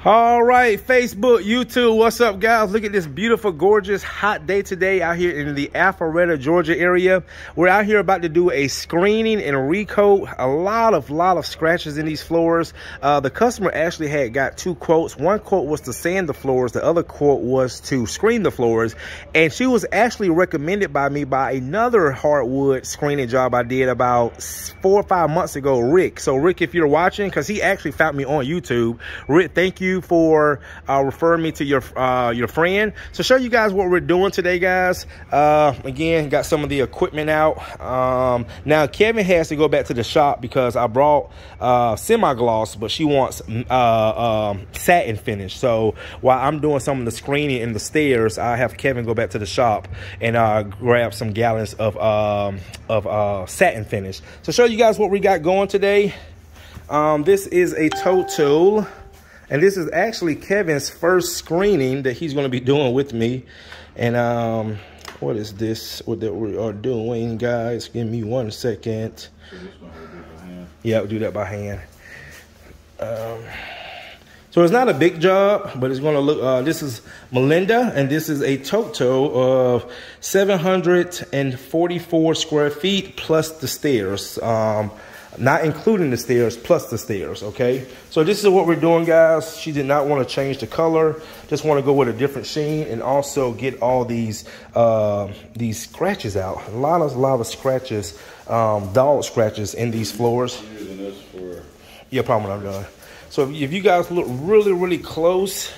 All right, Facebook, YouTube, what's up, guys? Look at this beautiful, gorgeous, hot day today out here in the Alpharetta, Georgia area. We're out here about to do a screening and recoat. A lot of scratches in these floors. The customer actually had got two quotes. One quote was to sand the floors. The other quote was to screen the floors. And she was actually recommended by me by another hardwood screening job I did about 4 or 5 months ago, Rick. So Rick, if you're watching, because he actually found me on YouTube, Rick, thank you for referring me to your friend. So show you guys what we're doing today, guys. Again, got some of the equipment out. Now Kevin has to go back to the shop because I brought semi-gloss, but she wants satin finish. So while I'm doing some of the screening in the stairs, I have Kevin go back to the shop and grab some gallons of satin finish. So show you guys what we got going today. This is a toe tool. And this is actually Kevin's first screening that he's going to be doing with me. And what is this? What that we are doing, guys? Give me 1 second. Yeah, we'll do that by hand. So it's not a big job, but it's going to look. This is Melinda, and this is a toe of 744 square feet plus the stairs. Not including the stairs, plus the stairs, okay? So this is what we're doing, guys. She did not want to change the color. Just want to go with a different sheen and also get all these scratches out. A lot of scratches, dog scratches in these floors. Yeah, probably when I'm done. So if you guys look really close,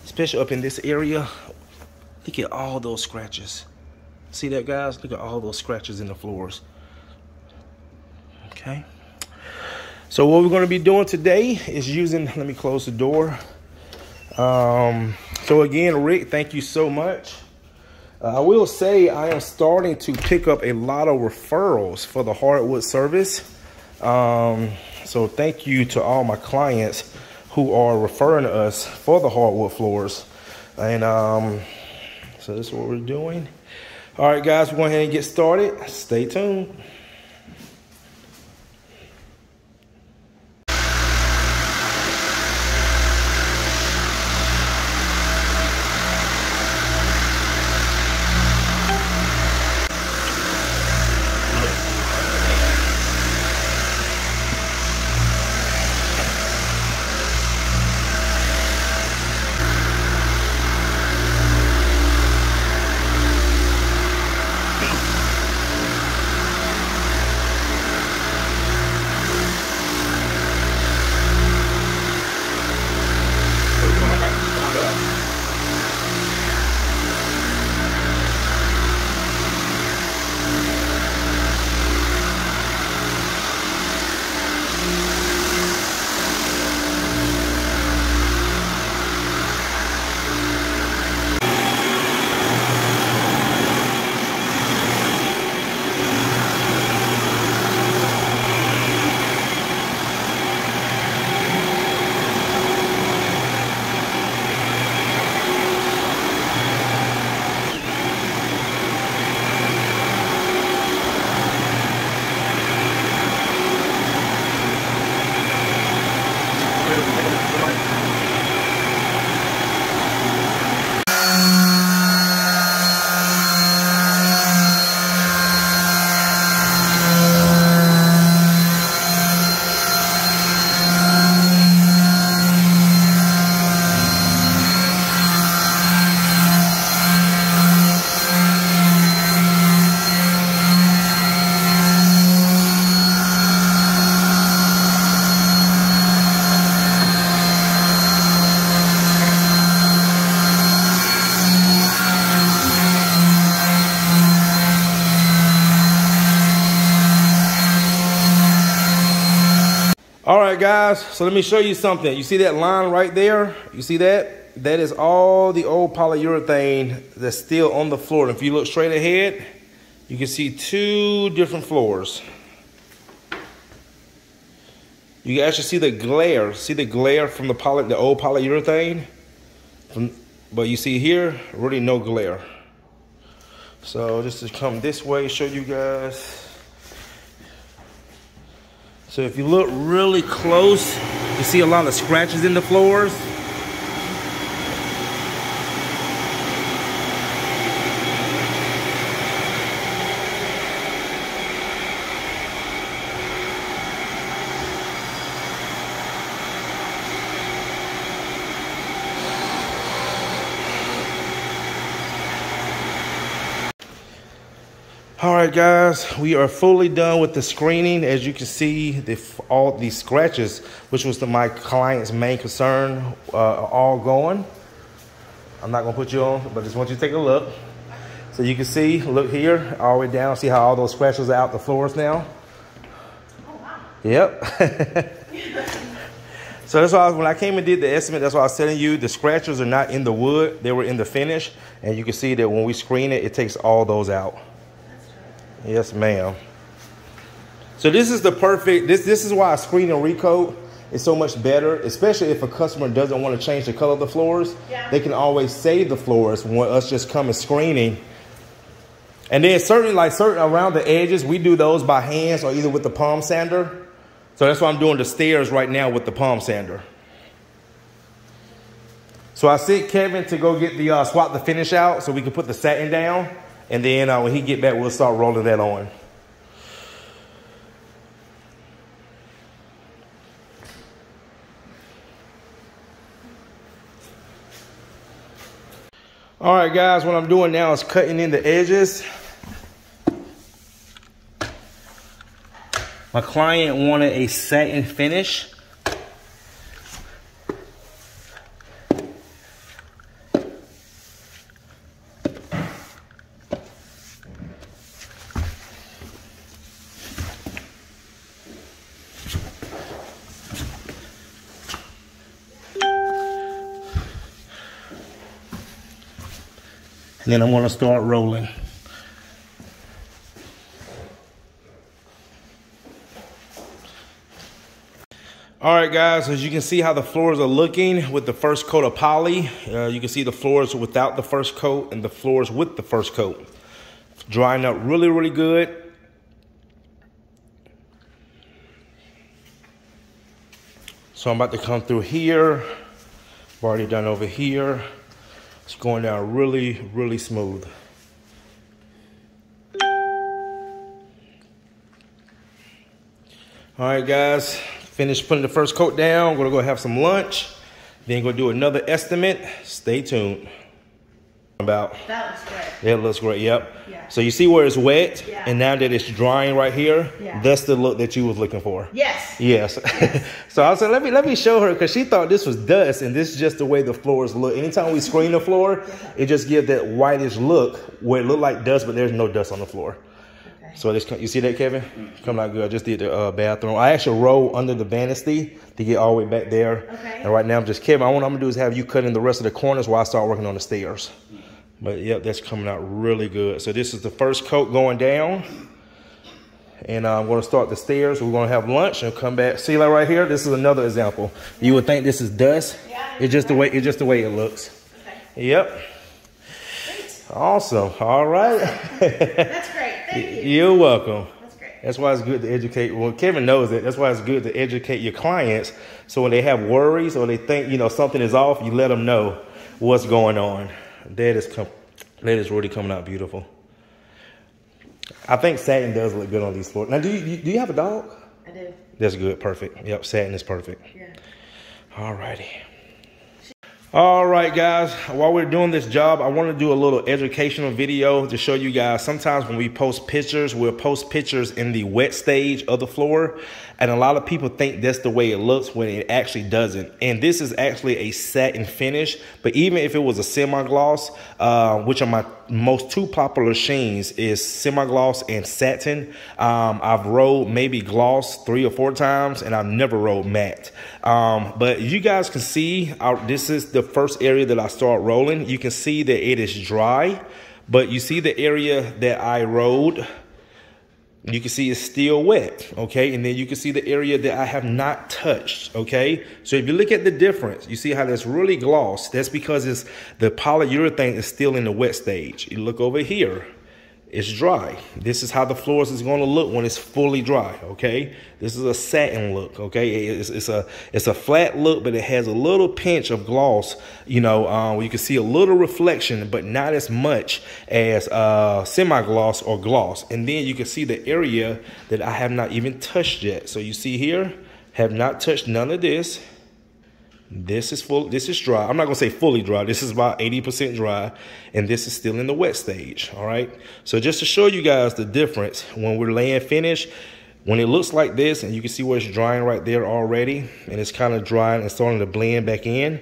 especially up in this area, look at all those scratches. See that, guys? Look at all those scratches in the floors. Okay, so what we're going to be doing today is using, let me close the door. So again, Rick, thank you so much. I will say I am starting to pick up a lot of referrals for the hardwood service. So thank you to all my clients who are referring to us for the hardwood floors. And so this is what we're doing. All right, guys, we're going ahead and get started. Stay tuned. All right, guys, so let me show you something. You see that line right there? You see that? That is all the old polyurethane that's still on the floor. And if you look straight ahead, you can see 2 different floors. You can actually see the glare. See the glare from the old polyurethane? But you see here, really no glare. So just to come this way, show you guys. So if you look really close, you see a lot of scratches in the floors. All right, guys, we are fully done with the screening. As you can see, all these scratches, which was my client's main concern, are all gone. I'm not gonna put you on, but just want you to take a look. So you can see, look here, all the way down. See how all those scratches are out the floors now? Oh, wow. Yep. So that's why when I came and did the estimate, that's why I was telling you the scratches are not in the wood, they were in the finish. And you can see that when we screen it, it takes all those out. Yes, ma'am. So this is the perfect, this is why a screen and recoat is so much better, especially if a customer doesn't want to change the color of the floors. Yeah. They can always save the floors when us just come and screening. And then certain around the edges, we do those by hands or either with the palm sander. So that's why I'm doing the stairs right now with the palm sander. So I sent Kevin to go get the swap the finish out so we can put the satin down. And then when he get back, we'll start rolling that on. All right, guys, what I'm doing now is cutting in the edges. My client wanted a satin finish. And then I'm going to start rolling. All right, guys, as you can see how the floors are looking with the first coat of poly. You can see the floors without the first coat and the floors with the first coat. Drying up really, really good. So I'm about to come through here. I've already done over here. It's going down really, really smooth. All right, guys, finished putting the first coat down. I'm gonna go have some lunch, then go do another estimate. Stay tuned. That looks great. That looks great, yep. Yeah. So you see where it's wet, yeah. And now that it's drying right here, yeah. That's the look that you was looking for. Yes. Yes. Yes. So I said, let me show her, because she thought this was dust, and this is just the way the floors look. Anytime we screen the floor, it just gives that whitish look where it look like dust, but there's no dust on the floor. Okay. So this, you see that, Kevin? Coming out good. I just did the bathroom. I actually roll under the banister to get all the way back there. Okay. And right now I'm just, Kevin, what I'm gonna do is have you cut in the rest of the corners while I start working on the stairs. But yep, that's coming out really good. So this is the first coat going down. And I'm gonna start the stairs. We're gonna have lunch and come back. See, like right here, this is another example. You would think this is dust. Yeah, it's just the way it looks. Okay. Yep. Great. Awesome. All right. That's great. Thank you. You're welcome. That's great. That's why it's good to educate. Well, Kevin knows it. That's why it's good to educate your clients. So when they have worries or they think, you know, something is off, you let them know what's going on. That is really coming out beautiful. I think satin does look good on these floors. Now, do you have a dog? I do. That's good. Perfect. Yep, satin is perfect. Yeah. All righty. All right, guys, while we're doing this job, I want to do a little educational video to show you guys. Sometimes when we post pictures, we'll post pictures in the wet stage of the floor. And a lot of people think that's the way it looks when it actually doesn't. And this is actually a satin finish. But even if it was a semi-gloss, which are my most two popular sheens is semi-gloss and satin. I've rolled maybe gloss 3 or 4 times, and I've never rolled matte. But you guys can see, this is the first area that I start rolling. You can see that it is dry, but you see the area that I rolled, you can see it's still wet, okay? And then you can see the area that I have not touched, okay? So if you look at the difference, you see how that's really gloss. That's because it's the polyurethane is still in the wet stage. You look over here, it's dry. This is how the floors is gonna look when it's fully dry, okay? This is a satin look, okay? It's a flat look, but it has a little pinch of gloss, you know, you can see a little reflection, but not as much as semi-gloss or gloss. And then you can see the area that I have not even touched yet. So you see here, have not touched none of this. This is full. This is dry. I'm not gonna say fully dry. This is about 80% dry, and this is still in the wet stage. All right. So just to show you guys the difference when we're laying finish, when it looks like this, and you can see where it's drying right there already, and it's kind of drying and starting to blend back in.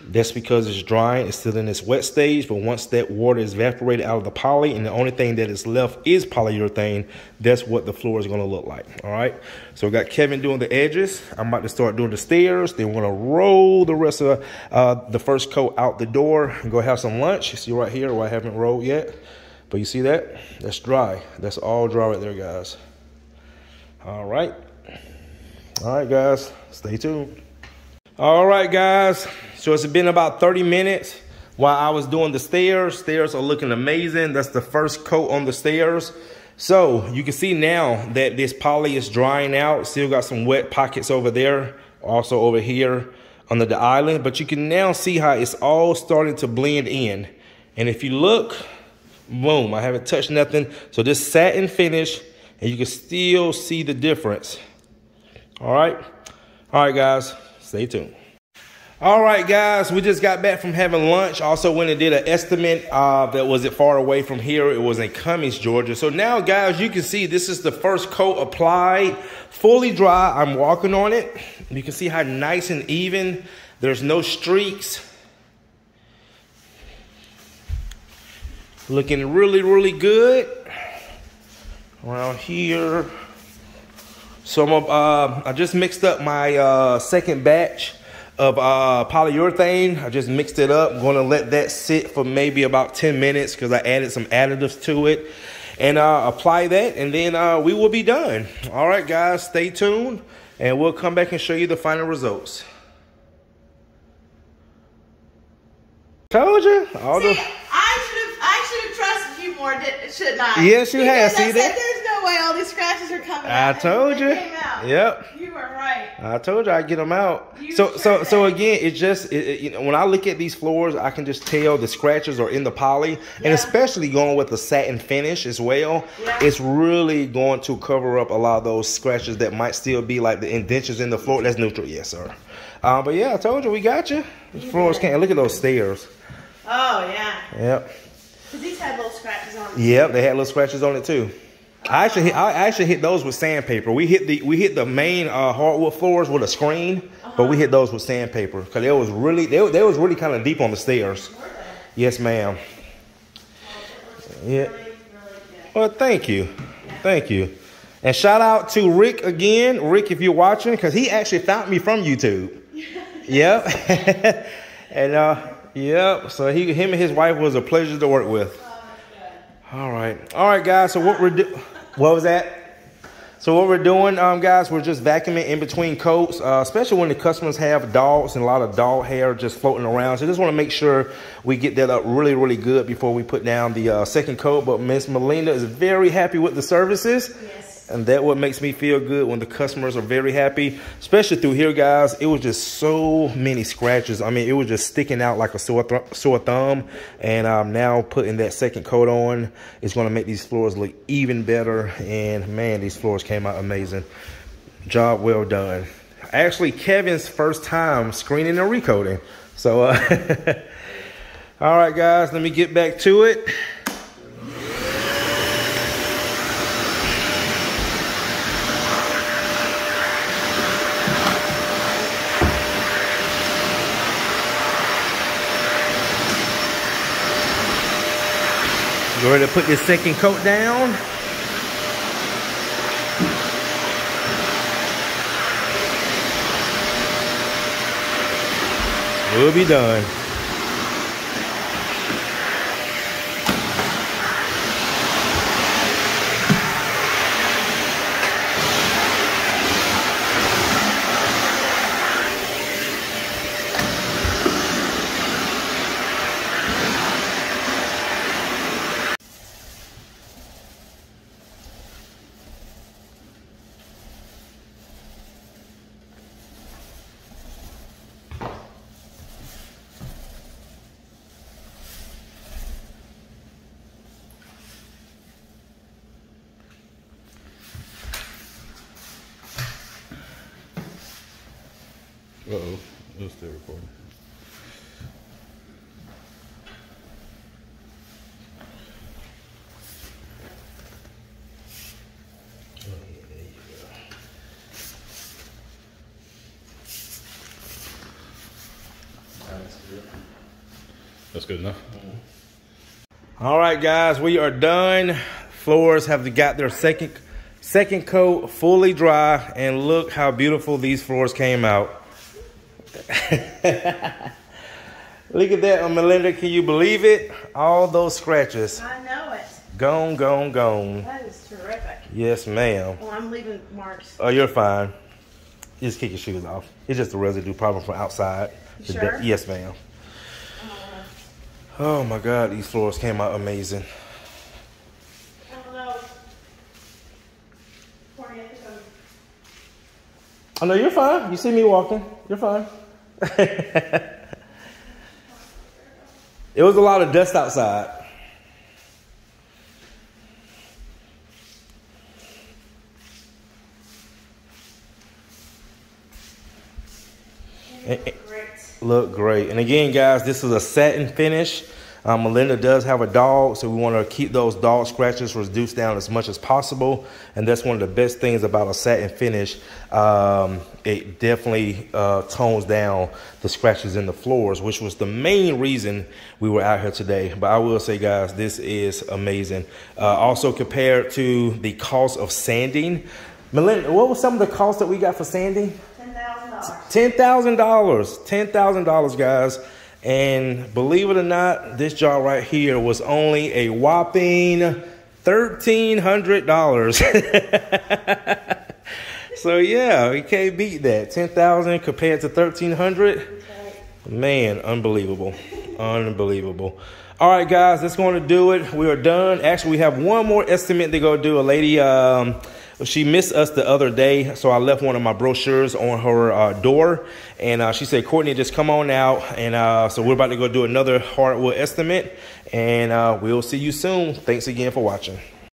That's because it's drying. It's still in this wet stage, but once that water is evaporated out of the poly and the only thing that is left is polyurethane, that's what the floor is going to look like. All right. So we got Kevin doing the edges. I'm about to start doing the stairs. Then we're going to roll the rest of the first coat out the door and go have some lunch. You see right here where I haven't rolled yet, but you see that? That's dry. That's all dry right there, guys. All right. All right, guys. Stay tuned. All right, guys. So it's been about 30 minutes while I was doing the stairs. Stairs are looking amazing. That's the first coat on the stairs. So you can see now that this poly is drying out. Still got some wet pockets over there, also over here under the island. But you can now see how it's all starting to blend in. And if you look, boom, I haven't touched nothing. So this satin finish, and you can still see the difference. All right. All right, guys, stay tuned. All right, guys, we just got back from having lunch. Also went and did an estimate that wasn't far away from here. It was in Cumming, Georgia. So now, guys, you can see this is the first coat applied, fully dry. I'm walking on it. You can see how nice and even. There's no streaks. Looking really, really good. Around here. So I just mixed up my second batch of polyurethane. I just mixed it up. I'm going to let that sit for maybe about 10 minutes because I added some additives to it. And apply that, and then we will be done. All right, guys, stay tuned, and we'll come back and show you the final results. Told you. I should have trusted you more, shouldn't I? Yes, you have. See that? There's no way all these scratches are coming out. I told you. Yep. You were right. I told you I'd get them out. So again, it's just, you know, when I look at these floors, I can just tell the scratches are in the poly, and especially going with the satin finish as well, it's really going to cover up a lot of those scratches that might still be like the indentures in the floor. That's neutral, yes, sir. But yeah, I told you we got you. The floors can't. Look at those stairs. Oh yeah. Yep. Because these had little scratches on them. Yep, they had little scratches on it too. I actually hit those with sandpaper. We hit the main hardwood floors with a screen, but we hit those with sandpaper because they was really kind of deep on the stairs. Yes, ma'am. Yeah. Well, thank you, thank you, and shout out to Rick again. Rick, if you're watching, because he actually found me from YouTube. Yep. And yep. So him and his wife was a pleasure to work with. All right, guys. So what was that? So what we're doing, guys, we're just vacuuming in between coats, especially when the customers have dogs and a lot of dog hair just floating around. So just want to make sure we get that up really, really good before we put down the second coat. But Miss Melinda is very happy with the services. Yes. And that what makes me feel good when the customers are very happy, especially through here, guys. It was just so many scratches. I mean, it was just sticking out like a sore thumb. And now putting that second coat on is going to make these floors look even better. And man, these floors came out amazing. Job well done. Actually, Kevin's first time screening and recoating. So, all right, guys, let me get back to it. Go ahead and put this second coat down. We'll be done. Uh-oh. It's still recording. That's good enough. All right, guys, we are done. Floors have got their second coat fully dry, and look how beautiful these floors came out. Look at that, Melinda. Can you believe it? All those scratches. I know it. Gone, gone, gone. That is terrific. Yes, ma'am. Well, I'm leaving marks. Oh, you're fine. You just kick your shoes off. It's just a residue problem from outside. You sure? Yes, ma'am. Oh my God, these floors came out amazing. I don't know. Courtney, I think Oh no, you're fine. You see me walking. You're fine. It was a lot of dust outside. Look great. And again, guys, this is a satin finish. Melinda does have a dog, so we want to keep those dog scratches reduced down as much as possible. And that's one of the best things about a satin finish. It definitely tones down the scratches in the floors, which was the main reason we were out here today. But I will say, guys, this is amazing. Also, compared to the cost of sanding, Melinda, what was some of the costs that we got for sanding? $10,000. $10,000, guys. And believe it or not, this job right here was only a whopping $1,300. So yeah, we can't beat that. $10,000 compared to $1,300. Man, unbelievable. Unbelievable. All right, guys, that's going to do it. We are done. Actually, we have one more estimate to go do. A lady, she missed us the other day, so I left one of my brochures on her door, and she said, Courtney, just come on out. And so we're about to go do another hardwood estimate, and we'll see you soon. Thanks again for watching.